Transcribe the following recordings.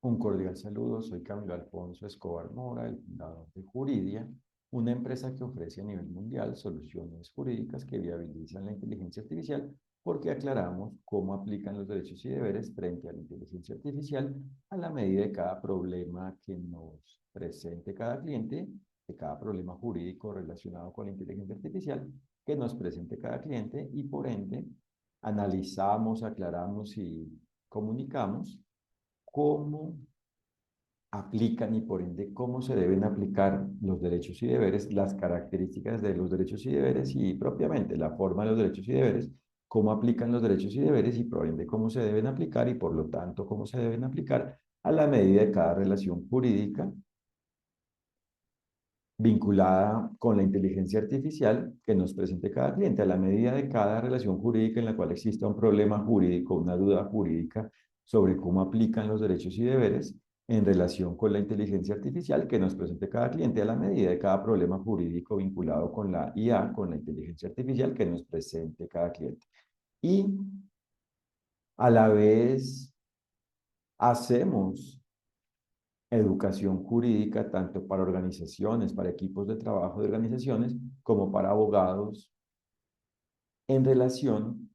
Un cordial saludo, soy Camilo Alfonso Escobar Mora, el fundador de Juridia, una empresa que ofrece a nivel mundial soluciones jurídicas que viabilizan la inteligencia artificial porque aclaramos cómo aplican los derechos y deberes frente a la inteligencia artificial a la medida de cada problema que nos presente cada cliente, de cada problema jurídico relacionado con la inteligencia artificial que nos presente cada cliente y por ende analizamos, aclaramos y comunicamos cómo aplican y por ende cómo se deben aplicar los derechos y deberes, las características de los derechos y deberes y propiamente la forma de los derechos y deberes, cómo aplican los derechos y deberes y por ende cómo se deben aplicar y por lo tanto cómo se deben aplicar a la medida de cada relación jurídica vinculada con la inteligencia artificial que nos presente cada cliente, a la medida de cada relación jurídica en la cual exista un problema jurídico, una duda jurídica sobre cómo aplican los derechos y deberes en relación con la inteligencia artificial que nos presente cada cliente, a la medida de cada problema jurídico vinculado con la IA, con la inteligencia artificial que nos presente cada cliente. Y a la vez hacemos educación jurídica tanto para organizaciones, para equipos de trabajo de organizaciones, como para abogados en relación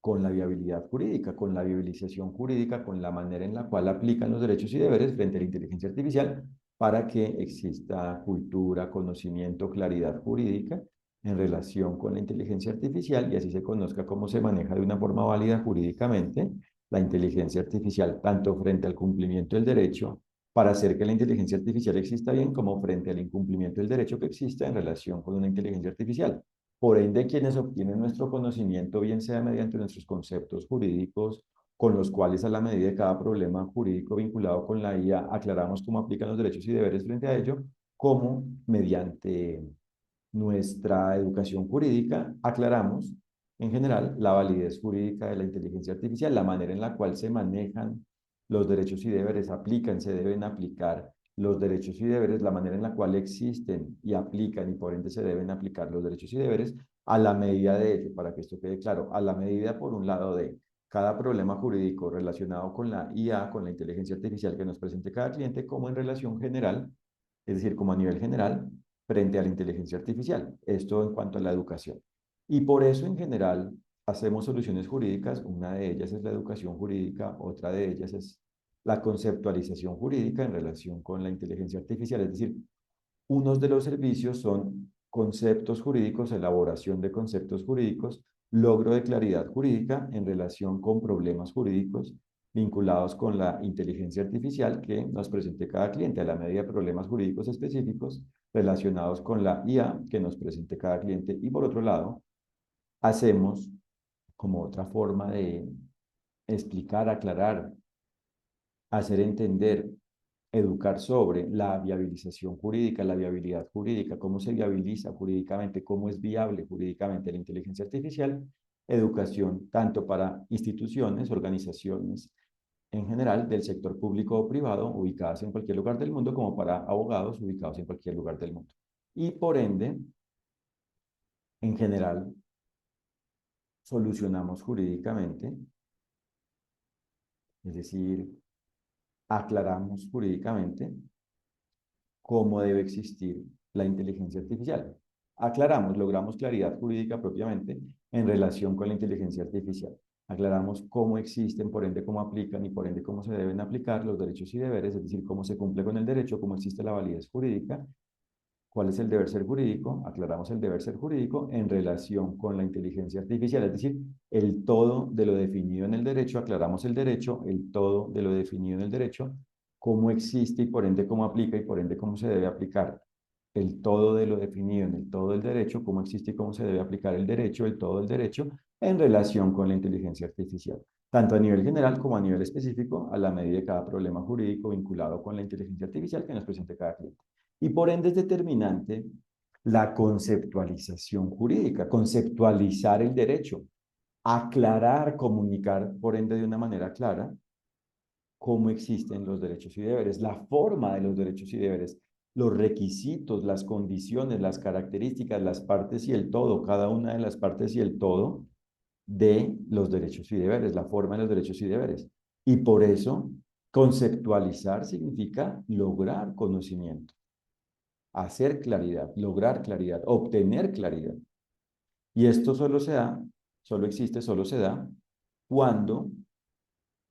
con la viabilidad jurídica, con la viabilización jurídica, con la manera en la cual aplican los derechos y deberes frente a la inteligencia artificial para que exista cultura, conocimiento, claridad jurídica en relación con la inteligencia artificial y así se conozca cómo se maneja de una forma válida jurídicamente la inteligencia artificial, tanto frente al cumplimiento del derecho para hacer que la inteligencia artificial exista bien, como frente al incumplimiento del derecho que exista en relación con una inteligencia artificial. Por ende, quienes obtienen nuestro conocimiento, bien sea mediante nuestros conceptos jurídicos, con los cuales a la medida de cada problema jurídico vinculado con la IA aclaramos cómo aplican los derechos y deberes frente a ello, como mediante nuestra educación jurídica aclaramos en general la validez jurídica de la inteligencia artificial, la manera en la cual se manejan los derechos y deberes, aplican, se deben aplicar los derechos y deberes, la manera en la cual existen y aplican y por ende se deben aplicar los derechos y deberes a la medida de ello, para que esto quede claro, a la medida por un lado de cada problema jurídico relacionado con la IA, con la inteligencia artificial que nos presente cada cliente, como en relación general, es decir, como a nivel general, frente a la inteligencia artificial. Esto en cuanto a la educación. Y por eso en general hacemos soluciones jurídicas. Una de ellas es la educación jurídica, otra de ellas es la conceptualización jurídica en relación con la inteligencia artificial. Es decir, unos de los servicios son conceptos jurídicos, elaboración de conceptos jurídicos, logro de claridad jurídica en relación con problemas jurídicos vinculados con la inteligencia artificial que nos presente cada cliente a la medida de problemas jurídicos específicos relacionados con la IA que nos presente cada cliente. Y por otro lado, hacemos como otra forma de explicar, aclarar, hacer entender, educar sobre la viabilización jurídica, la viabilidad jurídica, cómo se viabiliza jurídicamente, cómo es viable jurídicamente la inteligencia artificial, educación tanto para instituciones, organizaciones en general del sector público o privado ubicadas en cualquier lugar del mundo, como para abogados ubicados en cualquier lugar del mundo. Y por ende, en general, solucionamos jurídicamente, es decir, aclaramos jurídicamente cómo debe existir la inteligencia artificial. Aclaramos, logramos claridad jurídica propiamente en relación con la inteligencia artificial. Aclaramos cómo existen, por ende cómo aplican y por ende cómo se deben aplicar los derechos y deberes, es decir, cómo se cumple con el derecho, cómo existe la validez jurídica, cuál es el deber ser jurídico, aclaramos el deber ser jurídico en relación con la inteligencia artificial, es decir, el todo de lo definido en el derecho, aclaramos el derecho, el todo de lo definido en el derecho, cómo existe y por ende cómo aplica y por ende cómo se debe aplicar el todo de lo definido en el todo del derecho, cómo existe y cómo se debe aplicar el derecho, el todo del derecho, en relación con la inteligencia artificial, tanto a nivel general como a nivel específico, a la medida de cada problema jurídico vinculado con la inteligencia artificial que nos presente cada cliente. Y por ende es determinante la conceptualización jurídica, conceptualizar el derecho, aclarar, comunicar, por ende de una manera clara, cómo existen los derechos y deberes, la forma de los derechos y deberes, los requisitos, las condiciones, las características, las partes y el todo, cada una de las partes y el todo de los derechos y deberes, la forma de los derechos y deberes. Y por eso Conceptualizar significa lograr conocimiento, hacer claridad, lograr claridad, obtener claridad. Y esto solo se da, solo existe, solo se da cuando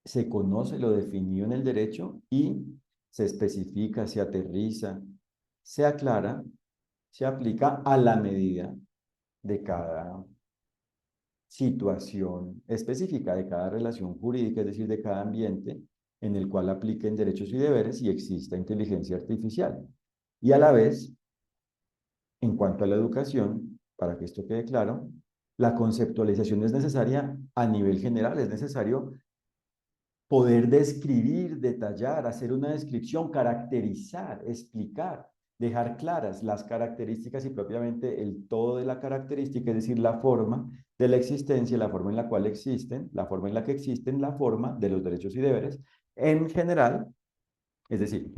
se conoce lo definido en el derecho y se especifica, se aterriza, se aclara, se aplica a la medida de cada situación específica, de cada relación jurídica, es decir, de cada ambiente en el cual apliquen derechos y deberes y exista inteligencia artificial. Y a la vez, en cuanto a la educación, para que esto quede claro, la conceptualización es necesaria a nivel general, es necesario poder describir, detallar, hacer una descripción, caracterizar, explicar, dejar claras las características y propiamente el todo de la característica, es decir, la forma de la existencia, la forma en la cual existen, la forma en la que existen, la forma de los derechos y deberes en general, es decir,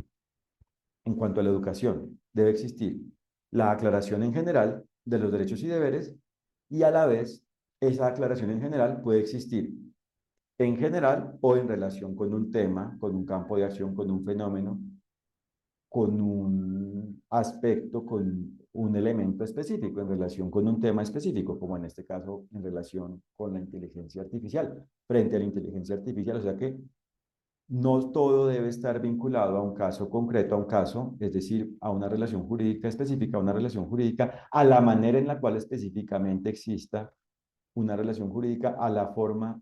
en cuanto a la educación, debe existir la aclaración en general de los derechos y deberes y a la vez esa aclaración en general puede existir en general o en relación con un tema, con un campo de acción, con un fenómeno, con un aspecto, con un elemento específico, en relación con un tema específico, como en este caso en relación con la inteligencia artificial, frente a la inteligencia artificial. O sea que no todo debe estar vinculado a un caso concreto, a un caso, es decir, a una relación jurídica específica, a una relación jurídica, a la manera en la cual específicamente exista una relación jurídica, a la forma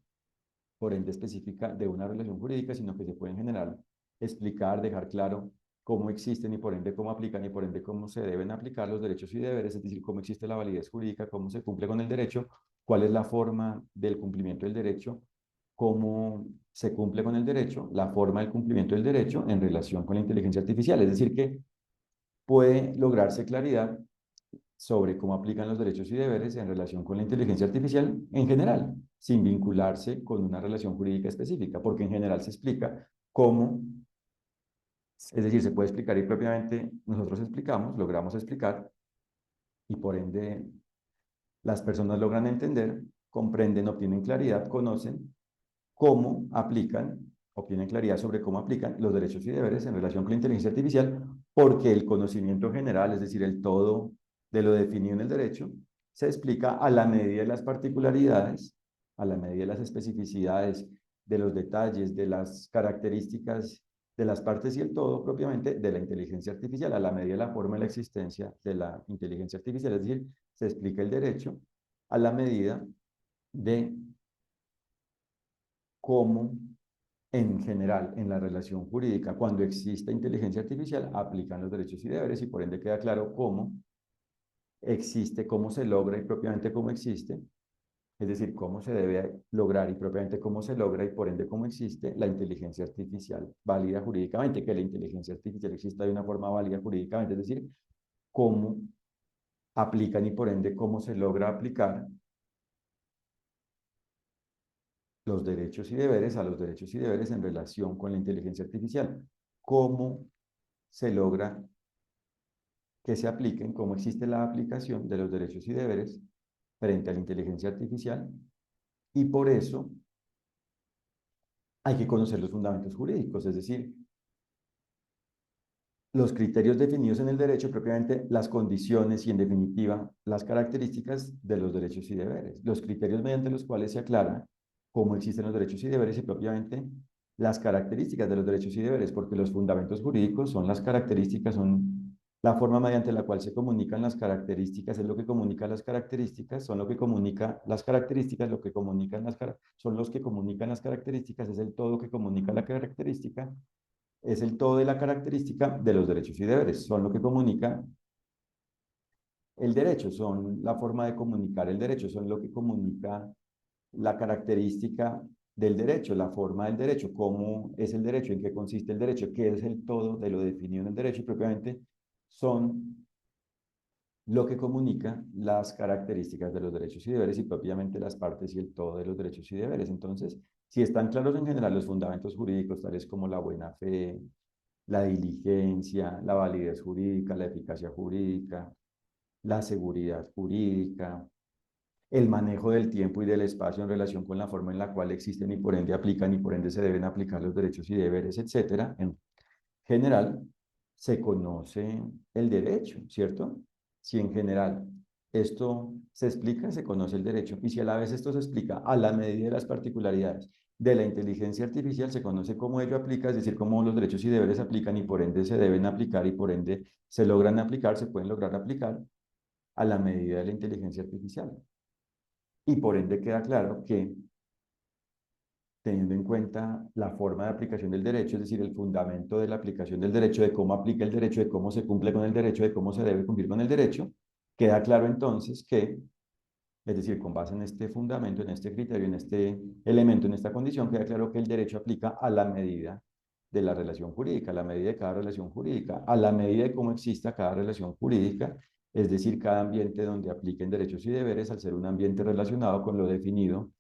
por ende específica de una relación jurídica, sino que se puede en general explicar, dejar claro cómo existen y por ende cómo aplican y por ende cómo se deben aplicar los derechos y deberes, es decir, cómo existe la validez jurídica, cómo se cumple con el derecho, cuál es la forma del cumplimiento del derecho, cómo se cumple con el derecho, la forma del cumplimiento del derecho en relación con la inteligencia artificial. Es decir, que puede lograrse claridad sobre cómo aplican los derechos y deberes en relación con la inteligencia artificial en general, sin vincularse con una relación jurídica específica, porque en general se explica cómo, es decir, se puede explicar y propiamente nosotros explicamos, logramos explicar y por ende las personas logran entender, comprenden, obtienen claridad, conocen cómo aplican, obtienen claridad sobre cómo aplican los derechos y deberes en relación con la inteligencia artificial, porque el conocimiento general, es decir, el todo de lo definido en el derecho, se explica a la medida de las particularidades, a la medida de las especificidades, de los detalles, de las características de las partes y el todo propiamente de la inteligencia artificial, a la medida de la forma de la existencia de la inteligencia artificial, es decir, se explica el derecho a la medida de cómo en general, en la relación jurídica, cuando existe inteligencia artificial, aplican los derechos y deberes y por ende queda claro cómo existe, cómo se logra y propiamente cómo existe, es decir, cómo se debe lograr y propiamente cómo se logra y por ende cómo existe la inteligencia artificial válida jurídicamente, que la inteligencia artificial exista de una forma válida jurídicamente, es decir, cómo aplican y por ende cómo se logra aplicar los derechos y deberes a los derechos y deberes en relación con la inteligencia artificial. ¿Cómo se logra que se apliquen, cómo existe la aplicación de los derechos y deberes frente a la inteligencia artificial? Y por eso hay que conocer los fundamentos jurídicos, es decir, los criterios definidos en el derecho, propiamente las condiciones y en definitiva las características de los derechos y deberes, los criterios mediante los cuales se aclara cómo existen los derechos y deberes y propiamente las características de los derechos y deberes, porque los fundamentos jurídicos son las características, son la forma mediante la cual se comunican las características, es lo que comunica las características, son lo que comunica las características, lo que comunican son los que comunican las características, es el todo que comunica la característica, es el todo de la característica de los derechos y deberes. Son lo que comunica el derecho, son la forma de comunicar el derecho, son lo que comunica la característica del derecho, la forma del derecho, cómo es el derecho, en qué consiste el derecho, qué es el todo de lo definido en el derecho y propiamente son lo que comunica las características de los derechos y deberes y propiamente las partes y el todo de los derechos y deberes. Entonces, si están claros en general los fundamentos jurídicos, tales como la buena fe, la diligencia, la validez jurídica, la eficacia jurídica, la seguridad jurídica, el manejo del tiempo y del espacio en relación con la forma en la cual existen y por ende aplican y por ende se deben aplicar los derechos y deberes, etcétera. En general, se conoce el derecho, ¿cierto? Si en general esto se explica, se conoce el derecho. Y si a la vez esto se explica a la medida de las particularidades de la inteligencia artificial, se conoce cómo ello aplica, es decir, cómo los derechos y deberes aplican y por ende se deben aplicar y por ende se logran aplicar, se pueden lograr aplicar a la medida de la inteligencia artificial. Y por ende queda claro que teniendo en cuenta la forma de aplicación del derecho, es decir, el fundamento de la aplicación del derecho, de cómo aplica el derecho, de cómo se cumple con el derecho, de cómo se debe cumplir con el derecho, queda claro entonces que, es decir, con base en este fundamento, en este criterio, en este elemento, en esta condición, queda claro que el derecho aplica a la medida de la relación jurídica, a la medida de cada relación jurídica, a la medida de cómo exista cada relación jurídica, es decir, cada ambiente donde apliquen derechos y deberes, al ser un ambiente relacionado con lo definido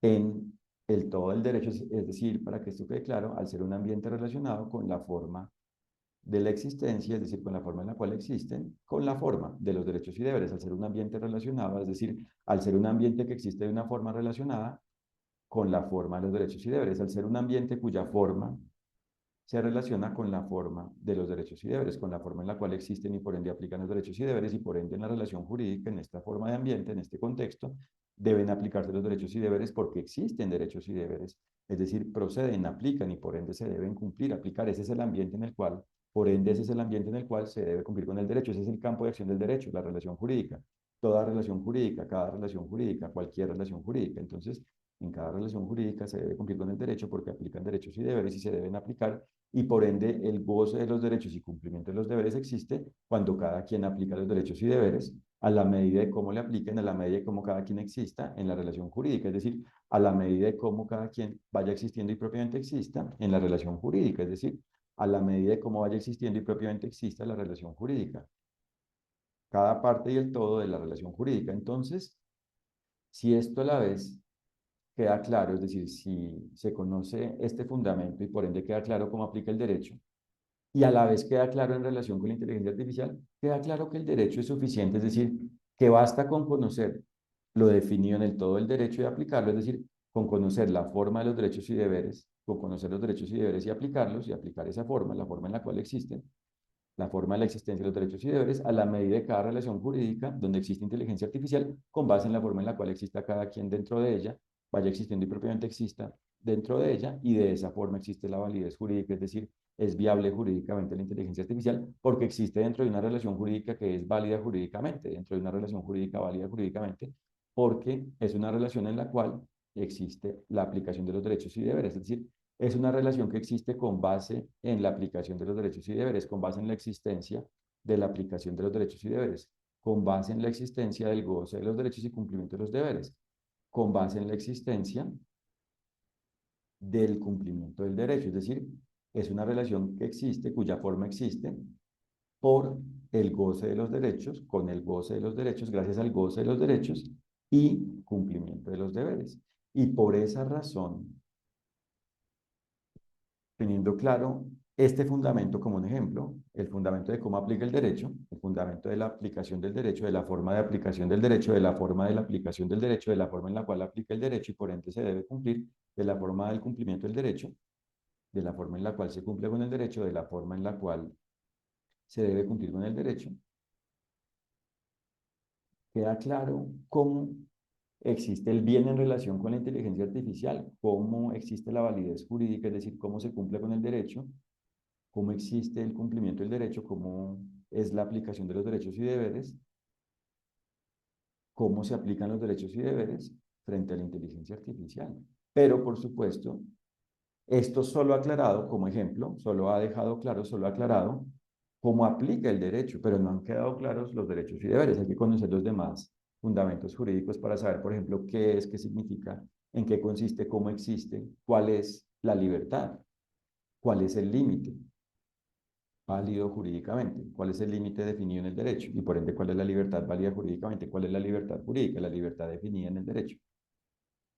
en el todo del derecho, es decir, para que esto quede claro, al ser un ambiente relacionado con la forma de la existencia, es decir, con la forma en la cual existen, con la forma de los derechos y deberes, al ser un ambiente relacionado, es decir, al ser un ambiente que existe de una forma relacionada con la forma de los derechos y deberes, al ser un ambiente cuya forma se relaciona con la forma de los derechos y deberes, con la forma en la cual existen y por ende aplican los derechos y deberes y por ende en la relación jurídica, en esta forma de ambiente, en este contexto, deben aplicarse los derechos y deberes porque existen derechos y deberes, es decir, proceden, aplican y por ende se deben cumplir, aplicar. Ese es el ambiente en el cual, por ende ese es el ambiente en el cual se debe cumplir con el derecho, ese es el campo de acción del derecho, la relación jurídica. Toda relación jurídica, cada relación jurídica, cualquier relación jurídica. Entonces, en cada relación jurídica se debe cumplir con el derecho porque aplican derechos y deberes y se deben aplicar y por ende el goce de los derechos y cumplimiento de los deberes existe cuando cada quien aplica los derechos y deberes a la medida de cómo le apliquen, a la medida de cómo cada quien exista en la relación jurídica, es decir, a la medida de cómo cada quien vaya existiendo y propiamente exista en la relación jurídica, es decir, a la medida de cómo vaya existiendo y propiamente exista la relación jurídica, cada parte y el todo de la relación jurídica. Entonces, si esto a la vez queda claro, es decir, si se conoce este fundamento y por ende queda claro cómo aplica el derecho, y a la vez queda claro en relación con la inteligencia artificial, queda claro que el derecho es suficiente, es decir, que basta con conocer lo definido en el todo del derecho y aplicarlo, es decir, con conocer la forma de los derechos y deberes, con conocer los derechos y deberes y aplicarlos y aplicar esa forma, la forma en la cual existen, la forma de la existencia de los derechos y deberes a la medida de cada relación jurídica donde existe inteligencia artificial, con base en la forma en la cual exista cada quien dentro de ella, vaya existiendo y propiamente exista dentro de ella, y de esa forma existe la validez jurídica, es decir, es viable jurídicamente la inteligencia artificial porque existe dentro de una relación jurídica que es válida jurídicamente, dentro de una relación jurídica válida jurídicamente, porque es una relación en la cual existe la aplicación de los derechos y deberes, es decir, es una relación que existe con base en la aplicación de los derechos y deberes, con base en la existencia de la aplicación de los derechos y deberes, con base en la existencia del goce de los derechos y cumplimiento de los deberes, con base en la existencia del cumplimiento del derecho. Es decir, es una relación que existe, cuya forma existe por el goce de los derechos, con el goce de los derechos, gracias al goce de los derechos y cumplimiento de los deberes. Y por esa razón, teniendo claro este fundamento como un ejemplo, el fundamento de cómo aplica el derecho, el fundamento de la aplicación del derecho, de la forma de aplicación del derecho, de la forma de la aplicación del derecho, de la forma en la cual aplica el derecho y por ende se debe cumplir, de la forma del cumplimiento del derecho, de la forma en la cual se cumple con el derecho, de la forma en la cual se debe cumplir con el derecho, queda claro cómo existe el bien en relación con la inteligencia artificial, cómo existe la validez jurídica, es decir, cómo se cumple con el derecho, cómo existe el cumplimiento del derecho, cómo es la aplicación de los derechos y deberes, cómo se aplican los derechos y deberes frente a la inteligencia artificial. Pero, por supuesto, esto solo aclarado como ejemplo, solo ha dejado claro, solo ha aclarado cómo aplica el derecho, pero no han quedado claros los derechos y deberes. Hay que conocer los demás fundamentos jurídicos para saber, por ejemplo, qué es, qué significa, en qué consiste, cómo existe, cuál es la libertad, cuál es el límite válido jurídicamente, cuál es el límite definido en el derecho y por ende cuál es la libertad válida jurídicamente, cuál es la libertad jurídica, la libertad definida en el derecho.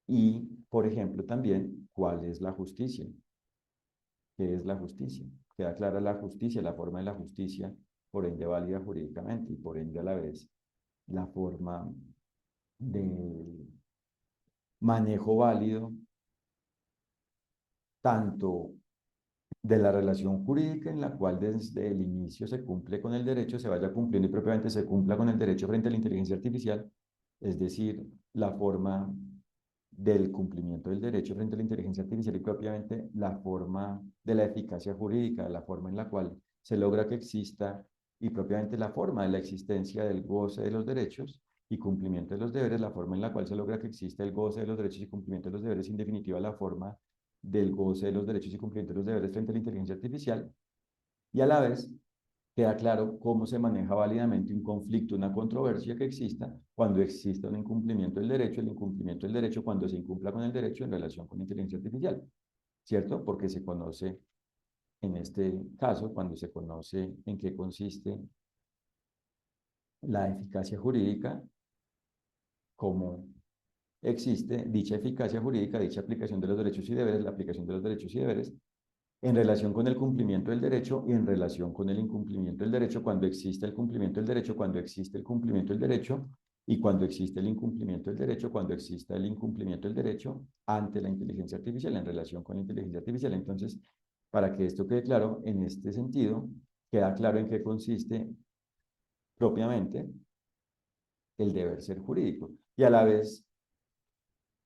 Y, por ejemplo, también cuál es la justicia, qué es la justicia. Queda clara la justicia, la forma de la justicia, por ende válida jurídicamente y por ende a la vez la forma de manejo válido tanto de la relación jurídica en la cual desde el inicio se cumple con el derecho, se vaya cumpliendo y propiamente se cumpla con el derecho frente a la inteligencia artificial, es decir, la forma del cumplimiento del derecho frente a la inteligencia artificial y propiamente la forma de la eficacia jurídica, la forma en la cual se logra que exista y propiamente la forma de la existencia del goce de los derechos y cumplimiento de los deberes, la forma en la cual se logra que exista el goce de los derechos y cumplimiento de los deberes, en definitiva la forma del goce de los derechos y cumplimiento de los deberes frente a la inteligencia artificial, y a la vez queda claro cómo se maneja válidamente un conflicto, una controversia que exista cuando exista un incumplimiento del derecho, el incumplimiento del derecho cuando se incumpla con el derecho en relación con la inteligencia artificial, ¿cierto? Porque se conoce, en este caso, cuando se conoce en qué consiste la eficacia jurídica, cómo existe dicha eficacia jurídica, dicha aplicación de los derechos y deberes, la aplicación de los derechos y deberes, en relación con el cumplimiento del derecho y en relación con el incumplimiento del derecho, cuando existe el cumplimiento del derecho, cuando existe el cumplimiento del derecho y cuando existe el incumplimiento del derecho, cuando exista el incumplimiento del derecho ante la inteligencia artificial, en relación con la inteligencia artificial. Entonces, para que esto quede claro, en este sentido, queda claro en qué consiste propiamente el deber ser jurídico. Y a la vez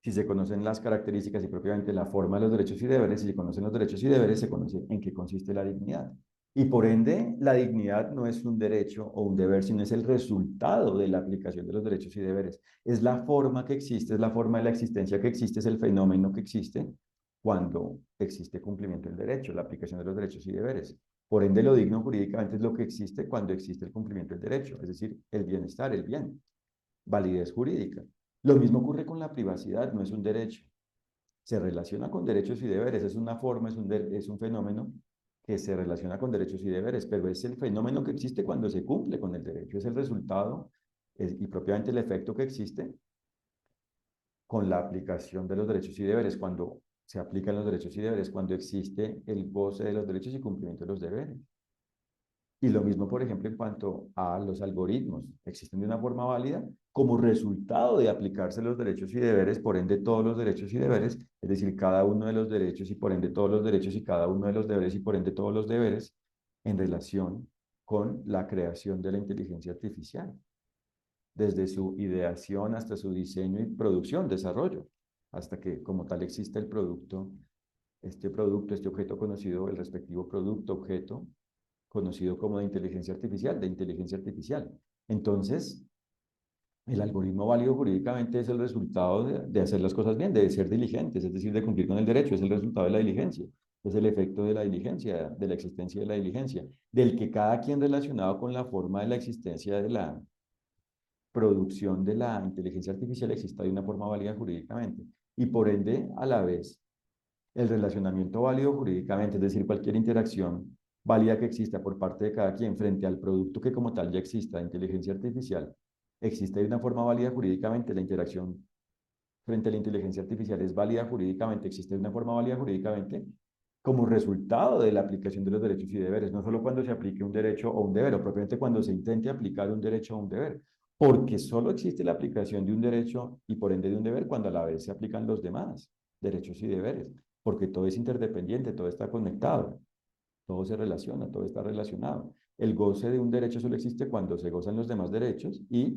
si se conocen las características y propiamente la forma de los derechos y deberes, si se conocen los derechos y deberes, se conoce en qué consiste la dignidad. Y por ende, la dignidad no es un derecho o un deber, sino es el resultado de la aplicación de los derechos y deberes. Es la forma que existe, es la forma de la existencia que existe, es el fenómeno que existe cuando existe cumplimiento del derecho, la aplicación de los derechos y deberes. Por ende, lo digno jurídicamente es lo que existe cuando existe el cumplimiento del derecho, es decir, el bienestar, el bien, validez jurídica. Lo mismo ocurre con la privacidad, no es un derecho. Se relaciona con derechos y deberes, es una forma, es un fenómeno que se relaciona con derechos y deberes, pero es el fenómeno que existe cuando se cumple con el derecho, es el resultado y propiamente el efecto que existe con la aplicación de los derechos y deberes, cuando se aplican los derechos y deberes, cuando existe el goce de los derechos y cumplimiento de los deberes. Y lo mismo, por ejemplo, en cuanto a los algoritmos, existen de una forma válida como resultado de aplicarse los derechos y deberes, por ende todos los derechos y deberes, es decir, cada uno de los derechos y por ende todos los derechos y cada uno de los deberes y por ende todos los deberes en relación con la creación de la inteligencia artificial, desde su ideación hasta su diseño y producción, desarrollo, hasta que como tal existe el producto, este objeto conocido, el respectivo producto, objeto, conocido como de inteligencia artificial, de inteligencia artificial. Entonces, el algoritmo válido jurídicamente es el resultado de hacer las cosas bien, de ser diligentes, es decir, de cumplir con el derecho, es el resultado de la diligencia, es el efecto de la diligencia, de la existencia de la diligencia, del que cada quien relacionado con la forma de la existencia de la producción de la inteligencia artificial exista de una forma válida jurídicamente. Y por ende, a la vez, el relacionamiento válido jurídicamente, es decir, cualquier interacción válida que exista por parte de cada quien frente al producto que como tal ya exista de inteligencia artificial, existe de una forma válida jurídicamente, la interacción frente a la inteligencia artificial es válida jurídicamente, existe de una forma válida jurídicamente como resultado de la aplicación de los derechos y deberes, no solo cuando se aplique un derecho o un deber, o propiamente cuando se intente aplicar un derecho o un deber, porque solo existe la aplicación de un derecho y por ende de un deber cuando a la vez se aplican los demás derechos y deberes, porque todo es interdependiente, todo está conectado, todo se relaciona, todo está relacionado. El goce de un derecho solo existe cuando se gozan los demás derechos y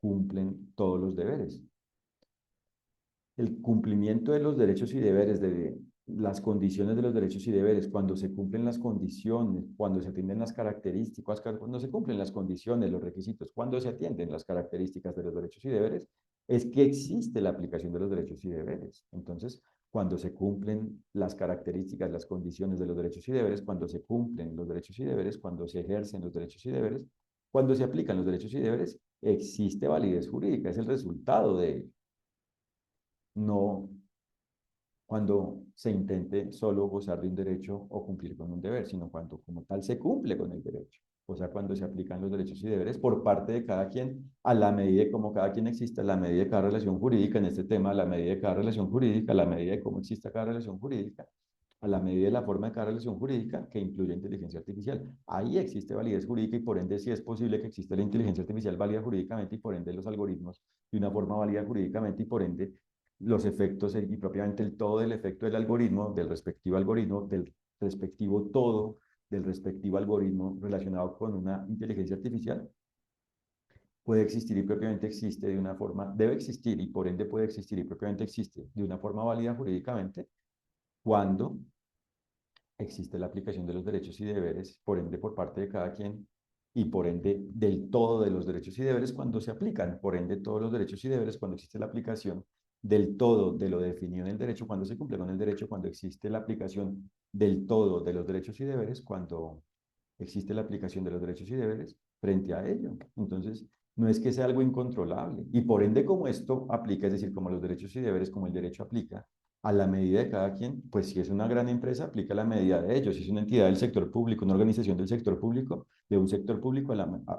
cumplen todos los deberes. El cumplimiento de los derechos y deberes, de las condiciones de los derechos y deberes, cuando se cumplen las condiciones, cuando se atienden las características, cuando se cumplen las condiciones, los requisitos, cuando se atienden las características de los derechos y deberes, es que existe la aplicación de los derechos y deberes. Entonces, cuando se cumplen las características, las condiciones de los derechos y deberes, cuando se cumplen los derechos y deberes, cuando se ejercen los derechos y deberes, cuando se aplican los derechos y deberes, existe validez jurídica, es el resultado de no cuando se intente solo gozar de un derecho o cumplir con un deber, sino cuando como tal se cumple con el derecho. O sea, cuando se aplican los derechos y deberes por parte de cada quien, a la medida de cómo cada quien exista, a la medida de cada relación jurídica, en este tema, a la medida de cada relación jurídica, a la medida de cómo exista cada relación jurídica, a la medida de la forma de cada relación jurídica que incluye inteligencia artificial. Ahí existe validez jurídica y por ende sí es posible que exista la inteligencia artificial válida jurídicamente y por ende los algoritmos de una forma válida jurídicamente y por ende los efectos y propiamente el todo del efecto del algoritmo, del respectivo todo, del respectivo algoritmo relacionado con una inteligencia artificial, puede existir y propiamente existe de una forma, debe existir y por ende puede existir y propiamente existe de una forma válida jurídicamente cuando existe la aplicación de los derechos y deberes, por ende por parte de cada quien, y por ende del todo de los derechos y deberes cuando se aplican, por ende todos los derechos y deberes cuando existe la aplicación del todo de lo definido en el derecho, cuando se cumple con el derecho, cuando existe la aplicación del todo de los derechos y deberes, cuando existe la aplicación de los derechos y deberes frente a ello. Entonces, no es que sea algo incontrolable. Y por ende, como esto aplica, es decir, como los derechos y deberes, como el derecho aplica, a la medida de cada quien, pues si es una gran empresa, aplica la medida de ellos. Si es una entidad del sector público, una organización del sector público, de un sector público,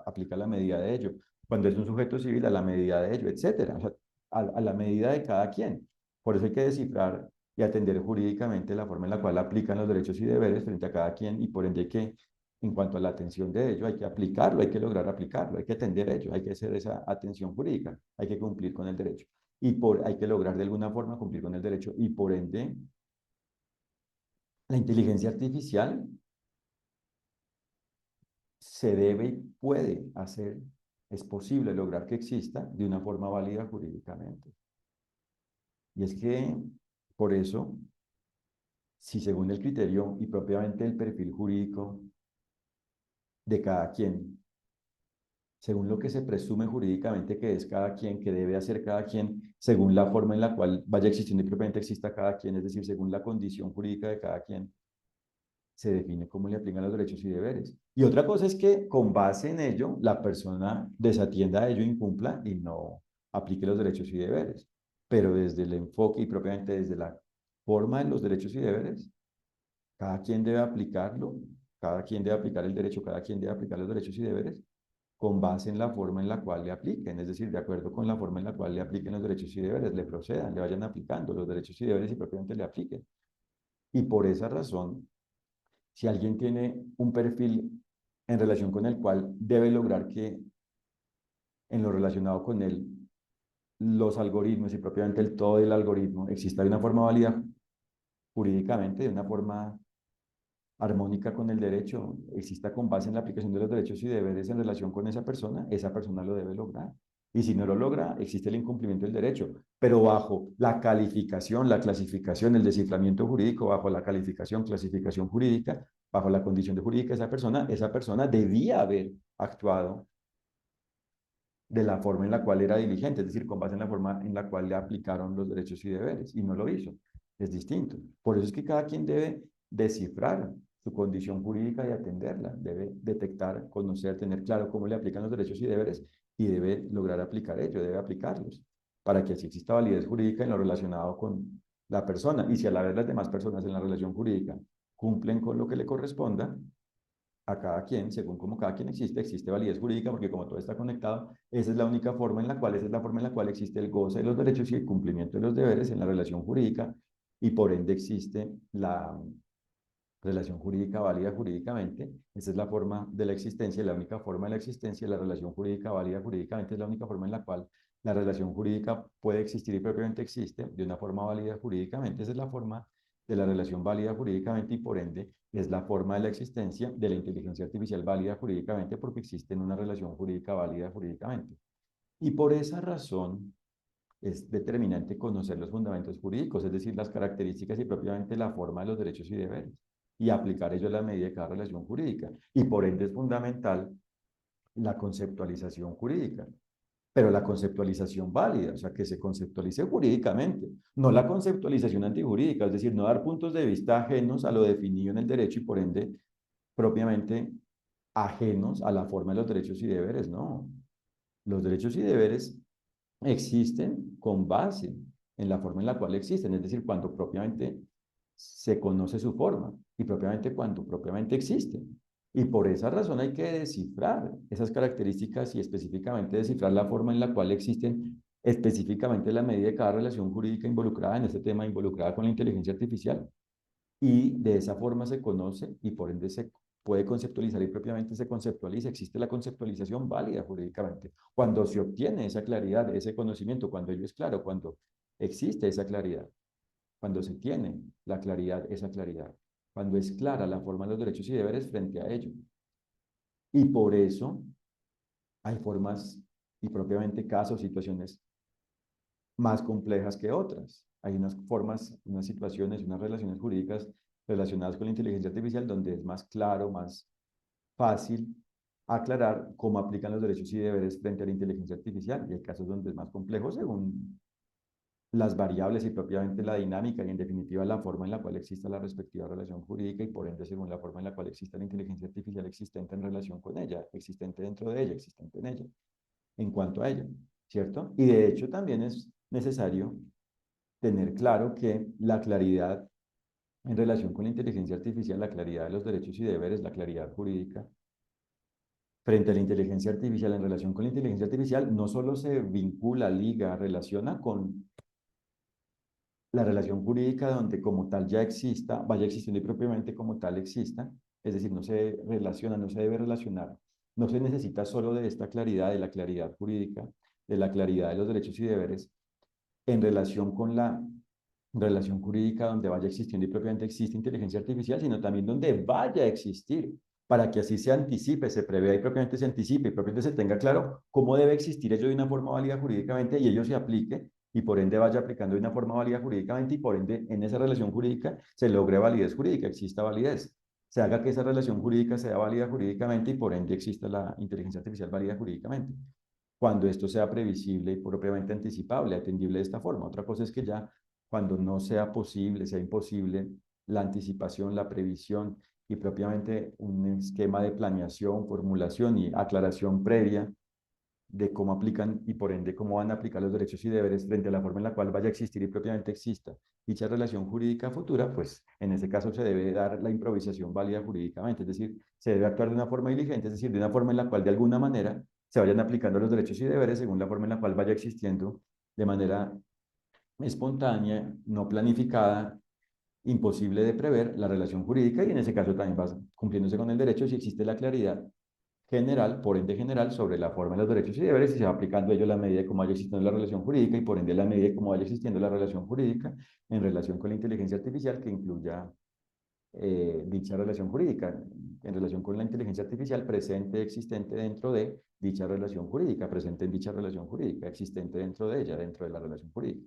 aplica la medida de ello. Cuando es un sujeto civil, a la medida de ello, etcétera. O sea, a la medida de cada quien. Por eso hay que descifrar y atender jurídicamente la forma en la cual aplican los derechos y deberes frente a cada quien y por ende hay que en cuanto a la atención de ello, hay que aplicarlo, hay que lograr aplicarlo, hay que atender ello, hay que hacer esa atención jurídica, hay que cumplir con el derecho. Hay que lograr de alguna forma cumplir con el derecho. Y por ende, la inteligencia artificial se debe y puede hacer, es posible lograr que exista de una forma válida jurídicamente. Y es que, por eso, si según el criterio y propiamente el perfil jurídico de cada quien, según lo que se presume jurídicamente que es cada quien, que debe hacer cada quien, según la forma en la cual vaya existiendo y propiamente exista cada quien, es decir, según la condición jurídica de cada quien, se define cómo le aplican los derechos y deberes. Y otra cosa es que con base en ello, la persona desatienda a ello, incumpla y no aplique los derechos y deberes. Pero desde el enfoque y propiamente desde la forma de los derechos y deberes, cada quien debe aplicarlo, cada quien debe aplicar el derecho, cada quien debe aplicar los derechos y deberes con base en la forma en la cual le apliquen, es decir, de acuerdo con la forma en la cual le apliquen los derechos y deberes, le procedan, le vayan aplicando los derechos y deberes y propiamente le apliquen. Y por esa razón, si alguien tiene un perfil en relación con el cual debe lograr que en lo relacionado con él, los algoritmos y propiamente el todo del algoritmo exista de una forma válida jurídicamente, de una forma armónica con el derecho, exista con base en la aplicación de los derechos y deberes en relación con esa persona lo debe lograr. Y si no lo logra, existe el incumplimiento del derecho, pero bajo la calificación, la clasificación, el desciframiento jurídico, bajo la calificación, clasificación jurídica, bajo la condición de jurídica de esa persona debía haber actuado de la forma en la cual era diligente, es decir, con base en la forma en la cual le aplicaron los derechos y deberes, y no lo hizo. Es distinto. Por eso es que cada quien debe descifrar su condición jurídica y atenderla, debe detectar, conocer, tener claro cómo le aplican los derechos y deberes y debe lograr aplicar ello, debe aplicarlos, para que así exista validez jurídica en lo relacionado con la persona. Y si a la vez las demás personas en la relación jurídica cumplen con lo que le corresponda, a cada quien, según como cada quien existe, existe validez jurídica, porque como todo está conectado, esa es la única forma en la cual, esa es la forma en la cual existe el goce de los derechos y el cumplimiento de los deberes en la relación jurídica, y por ende existe la relación jurídica válida jurídicamente. Esa es la forma de la existencia, la única forma de la existencia, la relación jurídica válida jurídicamente es la única forma en la cual la relación jurídica puede existir y propiamente existe de una forma válida jurídicamente. Esa es la forma de la relación válida jurídicamente y por ende es la forma de la existencia de la inteligencia artificial válida jurídicamente porque existe en una relación jurídica válida jurídicamente. Y por esa razón es determinante conocer los fundamentos jurídicos, es decir, las características y propiamente la forma de los derechos y deberes, y aplicar ello a la medida de cada relación jurídica. Y por ende es fundamental la conceptualización jurídica, pero la conceptualización válida, o sea, que se conceptualice jurídicamente, no la conceptualización antijurídica, es decir, no dar puntos de vista ajenos a lo definido en el derecho y por ende propiamente ajenos a la forma de los derechos y deberes, no. Los derechos y deberes existen con base en la forma en la cual existen, es decir, cuando propiamente se conoce su forma y propiamente cuando propiamente existen. Y por esa razón hay que descifrar esas características y específicamente descifrar la forma en la cual existen específicamente la medida de cada relación jurídica involucrada en este tema, involucrada con la inteligencia artificial. y de esa forma se conoce y por ende se puede conceptualizar y propiamente se conceptualiza. Existe la conceptualización válida jurídicamente. Cuando se obtiene esa claridad, ese conocimiento, cuando ello es claro, cuando existe esa claridad, cuando se tiene la claridad, esa claridad, cuando es clara la forma de los derechos y deberes frente a ello. Y por eso hay formas y propiamente casos, situaciones más complejas que otras. Hay unas formas, unas situaciones, unas relaciones jurídicas relacionadas con la inteligencia artificial donde es más claro, más fácil aclarar cómo aplican los derechos y deberes frente a la inteligencia artificial. Y hay casos donde es más complejo según las variables y propiamente la dinámica y en definitiva la forma en la cual exista la respectiva relación jurídica y por ende según la forma en la cual exista la inteligencia artificial existente en relación con ella, existente dentro de ella, existente en ella, en cuanto a ella, ¿cierto? Y de hecho también es necesario tener claro que la claridad en relación con la inteligencia artificial, la claridad de los derechos y deberes, la claridad jurídica frente a la inteligencia artificial en relación con la inteligencia artificial, no solo se vincula, liga, relaciona con la relación jurídica donde como tal ya exista, vaya existiendo y propiamente como tal exista, es decir, no se relaciona, no se debe relacionar, no se necesita solo de esta claridad, de la claridad jurídica, de la claridad de los derechos y deberes en relación con la relación jurídica donde vaya existiendo y propiamente existe inteligencia artificial, sino también donde vaya a existir, para que así se anticipe, se prevea y propiamente se anticipe y propiamente se tenga claro cómo debe existir ello de una forma válida jurídicamente y ello se aplique y por ende vaya aplicando de una forma válida jurídicamente y por ende en esa relación jurídica se logre validez jurídica, exista validez. Se haga que esa relación jurídica sea válida jurídicamente y por ende exista la inteligencia artificial válida jurídicamente cuando esto sea previsible y propiamente anticipable, atendible de esta forma. Otra cosa es que ya cuando no sea posible, sea imposible la anticipación, la previsión y propiamente un esquema de planeación, formulación y aclaración previa de cómo aplican y por ende cómo van a aplicar los derechos y deberes frente a la forma en la cual vaya a existir y propiamente exista dicha relación jurídica futura, pues en ese caso se debe dar la improvisación válida jurídicamente, es decir, se debe actuar de una forma diligente, es decir, de una forma en la cual de alguna manera se vayan aplicando los derechos y deberes según la forma en la cual vaya existiendo de manera espontánea, no planificada, imposible de prever la relación jurídica y en ese caso también va cumpliéndose con el derecho si existe la claridad general, por ende general, sobre la forma de los derechos y deberes y se va aplicando ello a la medida de cómo vaya existiendo la relación jurídica y por ende a la medida de cómo vaya existiendo la relación jurídica en relación con la inteligencia artificial que incluya dicha relación jurídica, en relación con la inteligencia artificial presente, existente dentro de dicha relación jurídica, presente en dicha relación jurídica, existente dentro de ella, dentro de la relación jurídica.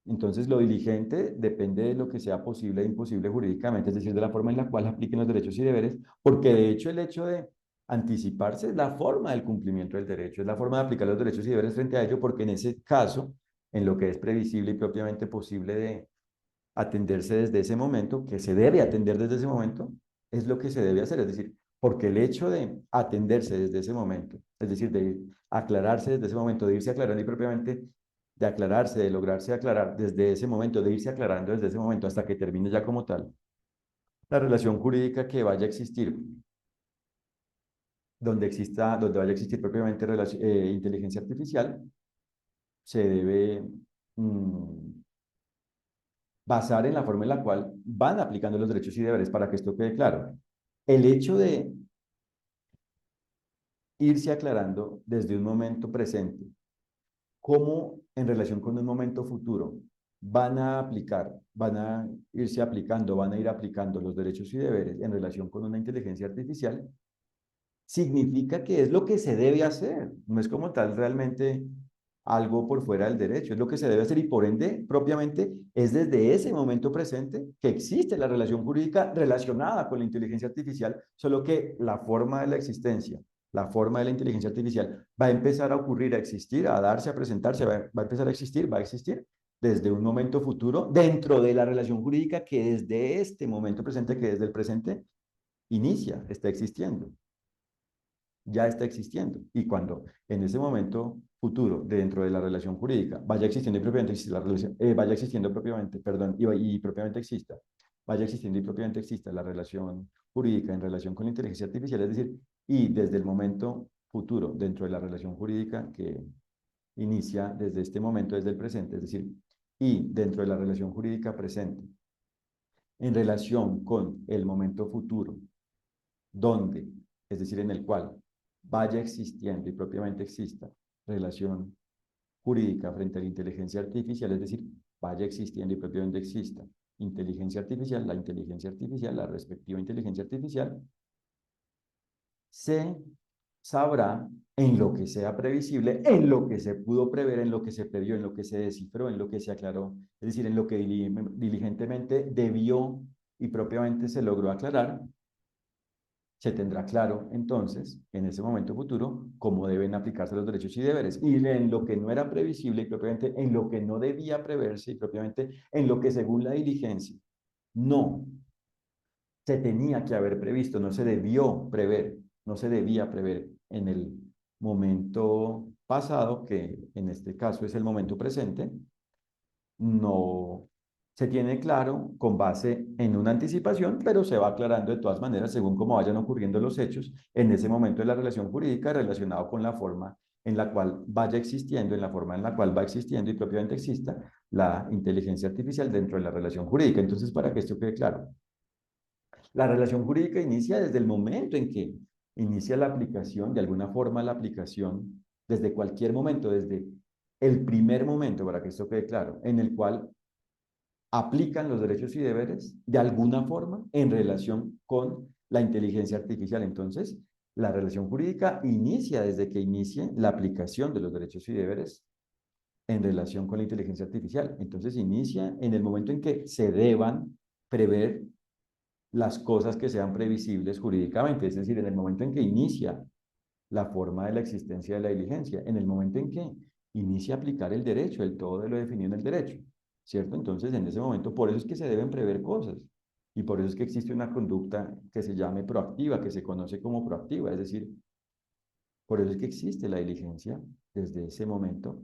Entonces, lo diligente depende de lo que sea posible e imposible jurídicamente, es decir, de la forma en la cual apliquen los derechos y deberes, porque de hecho el hecho de anticiparse es la forma del cumplimiento del derecho, es la forma de aplicar los derechos y deberes frente a ello, porque en ese caso, en lo que es previsible y propiamente posible de atenderse desde ese momento, que se debe atender desde ese momento, es lo que se debe hacer, es decir, porque el hecho de atenderse desde ese momento, es decir, de aclararse desde ese momento, de irse aclarando y propiamente de aclararse, de lograrse aclarar desde ese momento, de irse aclarando desde ese momento hasta que termine ya como tal la relación jurídica que vaya a existir, donde exista, donde vaya a existir propiamente inteligencia artificial, se debe basar en la forma en la cual van aplicando los derechos y deberes para que esto quede claro. El hecho de irse aclarando desde un momento presente, cómo en relación con un momento futuro van a aplicar, van a irse aplicando, van a ir aplicando los derechos y deberes en relación con una inteligencia artificial, significa que es lo que se debe hacer, no es como tal realmente algo por fuera del derecho, es lo que se debe hacer y por ende propiamente es desde ese momento presente que existe la relación jurídica relacionada con la inteligencia artificial, solo que la forma de la existencia, la forma de la inteligencia artificial va a empezar a ocurrir, a existir, a darse, a presentarse, va a empezar va a existir desde un momento futuro dentro de la relación jurídica que desde este momento presente, que desde el presente inicia, está existiendo ya está existiendo. Y cuando en ese momento futuro, dentro de la relación jurídica, vaya existiendo y propiamente exista la relación, vaya existiendo propiamente, perdón, y propiamente exista, vaya existiendo y propiamente exista la relación jurídica en relación con la inteligencia artificial, es decir, y desde el momento futuro, dentro de la relación jurídica que inicia desde este momento, desde el presente, es decir, y dentro de la relación jurídica presente, en relación con el momento futuro, donde, es decir, en el cual vaya existiendo y propiamente exista relación jurídica frente a la inteligencia artificial, es decir, vaya existiendo y propiamente exista inteligencia artificial, la respectiva inteligencia artificial, se sabrá en lo que sea previsible, en lo que se pudo prever, en lo que se previó, en lo que se descifró, en lo que se aclaró, es decir, en lo que diligentemente debió y propiamente se logró aclarar, se tendrá claro entonces, en ese momento futuro, cómo deben aplicarse los derechos y deberes. Y en lo que no era previsible y propiamente en lo que no debía preverse y propiamente en lo que según la diligencia no se tenía que haber previsto, no se debió prever, no se debía prever en el momento pasado, que en este caso es el momento presente, no se tiene claro con base en una anticipación, pero se va aclarando de todas maneras según cómo vayan ocurriendo los hechos en ese momento de la relación jurídica relacionado con la forma en la cual vaya existiendo, en la forma en la cual va existiendo y propiamente exista la inteligencia artificial dentro de la relación jurídica. Entonces, para que esto quede claro, la relación jurídica inicia desde el momento en que inicia la aplicación, de alguna forma la aplicación, desde cualquier momento, desde el primer momento, para que esto quede claro, en el cual aplican los derechos y deberes de alguna forma en relación con la inteligencia artificial. Entonces, la relación jurídica inicia desde que inicie la aplicación de los derechos y deberes en relación con la inteligencia artificial. Entonces, inicia en el momento en que se deban prever las cosas que sean previsibles jurídicamente, es decir, en el momento en que inicia la forma de la existencia de la diligencia, en el momento en que inicia a aplicar el derecho, el todo de lo definido en el derecho, ¿cierto? Entonces, en ese momento, por eso es que se deben prever cosas y por eso es que existe una conducta que se llame proactiva, que se conoce como proactiva, es decir, por eso es que existe la diligencia desde ese momento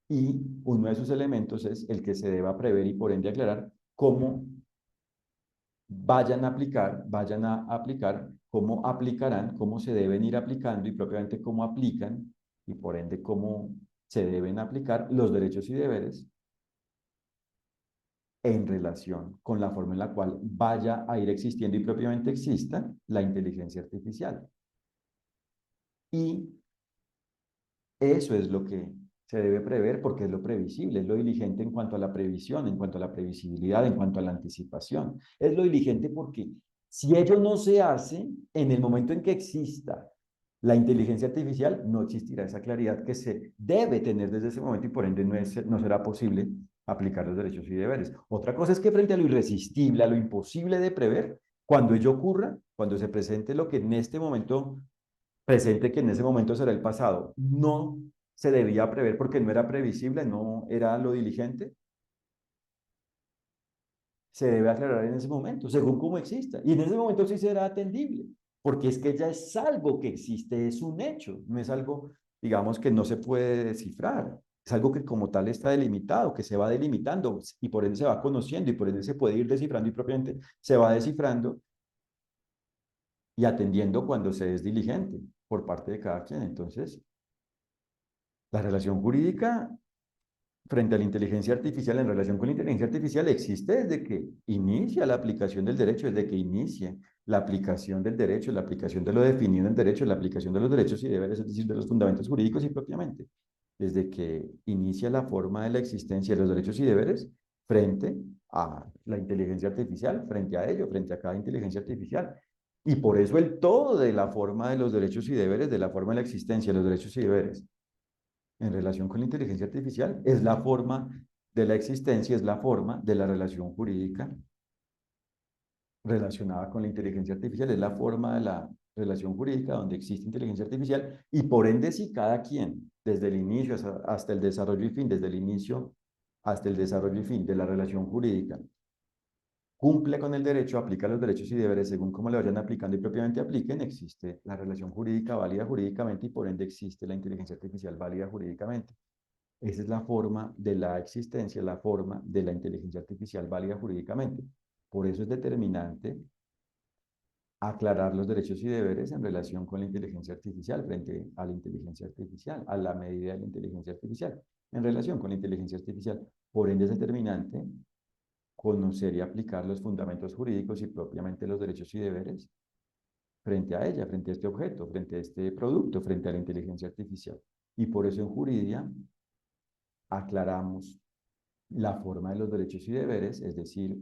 y uno de sus elementos es el que se deba prever y por ende aclarar cómo vayan a aplicar, cómo aplicarán, cómo se deben ir aplicando y propiamente cómo aplican y por ende cómo se deben aplicar los derechos y deberes en relación con la forma en la cual vaya a ir existiendo y propiamente exista la inteligencia artificial. Y eso es lo que se debe prever porque es lo previsible, es lo diligente en cuanto a la previsión, en cuanto a la previsibilidad, en cuanto a la anticipación. Es lo diligente porque si ello no se hace, en el momento en que exista la inteligencia artificial, no existirá esa claridad que se debe tener desde ese momento y por ende no será posible aplicar los derechos y deberes. Otra cosa es que frente a lo irresistible, a lo imposible de prever, cuando ello ocurra, cuando se presente lo que en este momento presente que en ese momento será el pasado. No se debía prever porque no era previsible, no era lo diligente. Se debe aclarar en ese momento, según cómo exista. Y en ese momento sí será atendible, porque es que ya es algo que existe, es un hecho, no es algo, digamos, que no se puede descifrar. Es algo que como tal está delimitado, que se va delimitando y por ende se va conociendo y por ende se puede ir descifrando y propiamente se va descifrando y atendiendo cuando se es diligente por parte de cada quien. Entonces, la relación jurídica frente a la inteligencia artificial, en relación con la inteligencia artificial, existe desde que inicia la aplicación del derecho, desde que inicia la aplicación del derecho, la aplicación de lo definido en el derecho, la aplicación de los derechos y deberes, es decir, de los fundamentos jurídicos y propiamente, desde que inicia la forma de la existencia de los derechos y deberes frente a la inteligencia artificial, frente a ello, frente a cada inteligencia artificial. Y por eso el todo de la forma de los derechos y deberes, de la forma de la existencia de los derechos y deberes, en relación con la inteligencia artificial es la forma de la existencia, es la forma de la relación jurídica relacionada con la inteligencia artificial, es la forma de la relación jurídica donde existe inteligencia artificial y por ende si cada quien, desde el inicio hasta el desarrollo y fin, desde el inicio hasta el desarrollo y fin de la relación jurídica, cumple con el derecho, aplica los derechos y deberes según cómo le vayan aplicando y propiamente apliquen, existe la relación jurídica válida jurídicamente y por ende existe la inteligencia artificial válida jurídicamente. Esa es la forma de la existencia, la forma de la inteligencia artificial válida jurídicamente. Por eso es determinante aclarar los derechos y deberes en relación con la inteligencia artificial, frente a la inteligencia artificial, a la medida de la inteligencia artificial, en relación con la inteligencia artificial. Por ende es determinante conocer y aplicar los fundamentos jurídicos y propiamente los derechos y deberes frente a ella, frente a este objeto, frente a este producto, frente a la inteligencia artificial. Y por eso en Juridia aclaramos la forma de los derechos y deberes, es decir,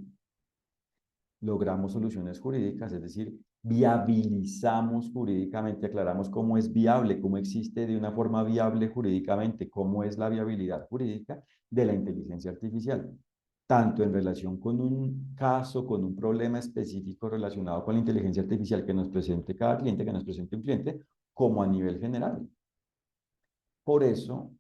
logramos soluciones jurídicas, es decir, viabilizamos jurídicamente, aclaramos cómo es viable, cómo existe de una forma viable jurídicamente, cómo es la viabilidad jurídica de la inteligencia artificial, tanto en relación con un caso, con un problema específico relacionado con la inteligencia artificial que nos presente cada cliente, que nos presente un cliente, como a nivel general. Por eso,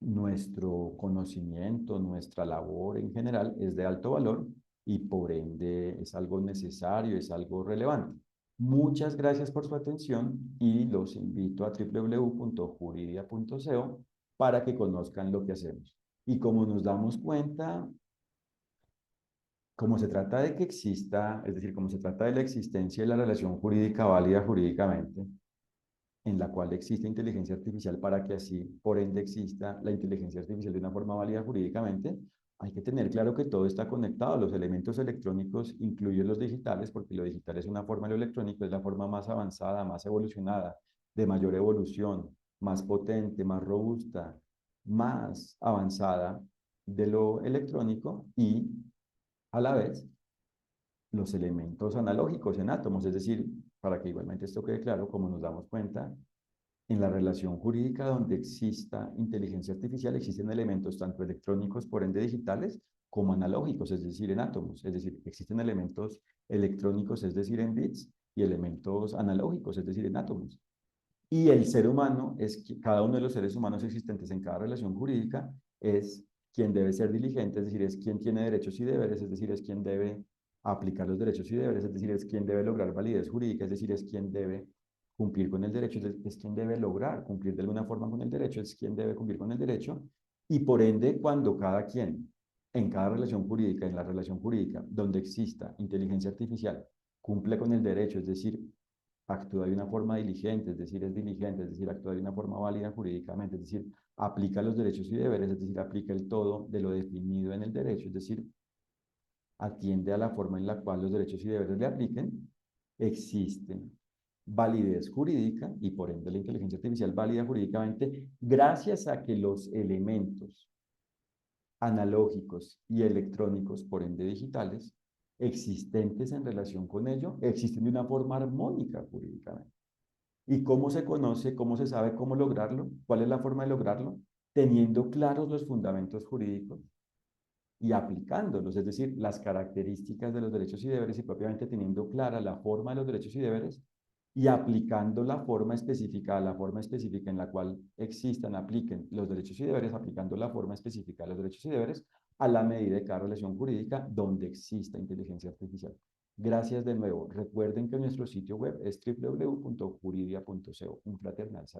nuestro conocimiento, nuestra labor en general es de alto valor y por ende es algo necesario, es algo relevante. Muchas gracias por su atención y los invito a www.juridia.co para que conozcan lo que hacemos. Y como nos damos cuenta, como se trata de que exista, es decir, como se trata de la existencia de la relación jurídica válida jurídicamente, en la cual existe inteligencia artificial para que así, por ende, exista la inteligencia artificial de una forma válida jurídicamente, hay que tener claro que todo está conectado. Los elementos electrónicos incluyen los digitales, porque lo digital es una forma, lo electrónico es la forma más avanzada, más evolucionada, de mayor evolución, más potente, más robusta, más avanzada de lo electrónico y a la vez los elementos analógicos en átomos, es decir, para que igualmente esto quede claro, como nos damos cuenta, en la relación jurídica donde exista inteligencia artificial existen elementos tanto electrónicos, por ende digitales, como analógicos, es decir, en átomos. Es decir, existen elementos electrónicos, es decir, en bits, y elementos analógicos, es decir, en átomos. Y el ser humano es cada uno de los seres humanos existentes en cada relación jurídica es quien debe ser diligente, es decir, es quien tiene derechos y deberes, es decir, es quien debe aplicar los derechos y deberes, es decir, es quien debe lograr validez jurídica, es decir, es quien debe cumplir con el derecho, es quien debe lograr cumplir de alguna forma con el derecho, es quien debe cumplir con el derecho, y por ende, cuando cada quien, en cada relación jurídica, en la relación jurídica, donde exista inteligencia artificial, cumple con el derecho, es decir, actúa de una forma diligente, es decir, actúa de una forma válida jurídicamente, es decir, aplica los derechos y deberes, es decir, aplica el todo de lo definido en el derecho, es decir, atiende a la forma en la cual los derechos y deberes le apliquen, existe validez jurídica y por ende la inteligencia artificial válida jurídicamente gracias a que los elementos analógicos y electrónicos, por ende digitales, existentes en relación con ello, existen de una forma armónica jurídicamente. ¿Y cómo se conoce, cómo se sabe cómo lograrlo? ¿Cuál es la forma de lograrlo? Teniendo claros los fundamentos jurídicos y aplicándolos, es decir, las características de los derechos y deberes y propiamente teniendo clara la forma de los derechos y deberes y aplicando la forma específica en la cual existan, apliquen los derechos y deberes, aplicando la forma específica de los derechos y deberes a la medida de cada relación jurídica donde exista inteligencia artificial. Gracias de nuevo. Recuerden que nuestro sitio web es www.juridia.co. Un fraternal saludo.